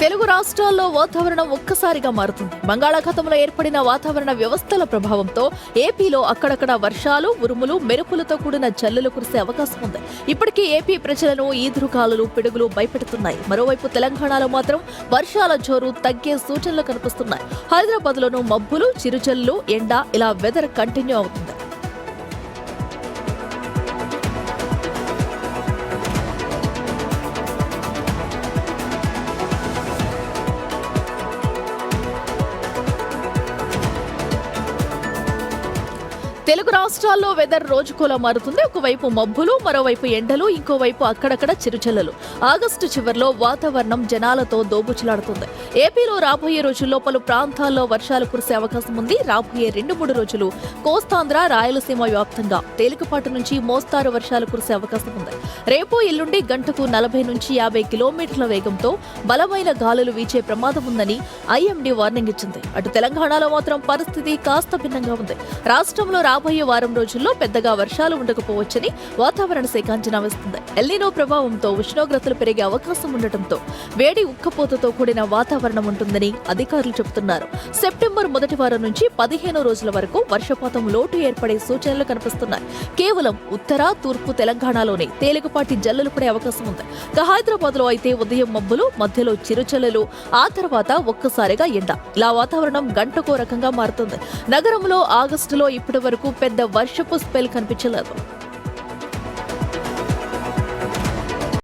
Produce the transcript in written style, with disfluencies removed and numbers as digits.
తెలుగు రాష్ట్రాల్లో వాతావరణం ఒక్కసారిగా మారుతుంది. బంగాళాఖాతంలో ఏర్పడిన వాతావరణ వ్యవస్థల ప్రభావంతో ఏపీలో అక్కడక్కడ వర్షాలు, ఉరుములు, మెరుపులతో కూడిన జల్లులు కురిసే అవకాశం ఉంది. ఇప్పటికీ ఏపీ ప్రజలను ఈదురుగాలులు, పిడుగులు భయపెడుతున్నాయి. మరోవైపు తెలంగాణలో మాత్రం వర్షాల జోరు తగ్గే సూచనలు కనిపిస్తున్నాయి. హైదరాబాద్లోనూ మబ్బులు, చిరుజల్లు, ఎండ ఇలా వెదర్ కంటిన్యూ అవుతుంది. తెలుగు రాష్ట్రాల్లో వెదర్ రోజుకోలా మారుతుంది. ఒకవైపు మబ్బులు, మరోవైపు ఎండలు, ఇంకోవైపు అక్కడక్కడ చిరుజల్లులు. ఆగస్టు చివరిలో వాతావరణం జనాలతో దోబుచులాడుతుంది. ఏపీలో రాబోయే రోజుల్లో పలు ప్రాంతాల్లో వర్షాలు కురిసే అవకాశం ఉంది. రాబోయే 2-3 రోజులు కోస్తాంధ్ర, రాయలసీమ వ్యాప్తంగా తేలికపాటి నుంచి మోస్తారు వర్షాలు కురిసే అవకాశం ఉంది. రేపు ఎల్లుండి గంటకు 40 నుంచి 50 కిలోమీటర్ల వేగంతో బలమైన గాలులు వీచే ప్రమాదం ఉందని ఐఎండీ వార్నింగ్ ఇచ్చింది. అటు తెలంగాణలో మాత్రం పరిస్థితి కాస్త భిన్నంగా ఉంది. రాష్ట్రంలో రాబోయే వారం రోజుల్లో పెద్దగా వర్షాలు ఉండకపోవచ్చని వాతావరణ శాఖ అంచనా వేస్తుంది. ఎల్నినో ప్రభావంతో ఉష్ణోగ్రతలు పెరిగే అవకాశం ఉండటంతో వేడి ఉక్కపోతతో కూడిన వాతావరణం ఉంటుందని అధికారులు చెబుతున్నారు. సెప్టెంబర్ మొదటి వారం నుంచి 15 రోజుల వరకు వర్షపాతం లోటు ఏర్పడే సూచనలు కనిపిస్తున్నాయి. కేవలం ఉత్తర, తూర్పు తెలంగాణలోనే తేలికపాటి జల్లులు పడే అవకాశం ఉంది. హైదరాబాద్ లో అయితే ఉదయం మబ్బులు, మధ్యలో చిరుజల్లులు, ఆ తర్వాత ఒక్కసారిగా ఎండ. ఇలా వాతావరణం గంటకో రకంగా మారుతుంది. నగరంలో ఆగస్టులో ఇప్పటి వరకు పెద్ద వర్షపు స్పెల్ కనిపించలేదు.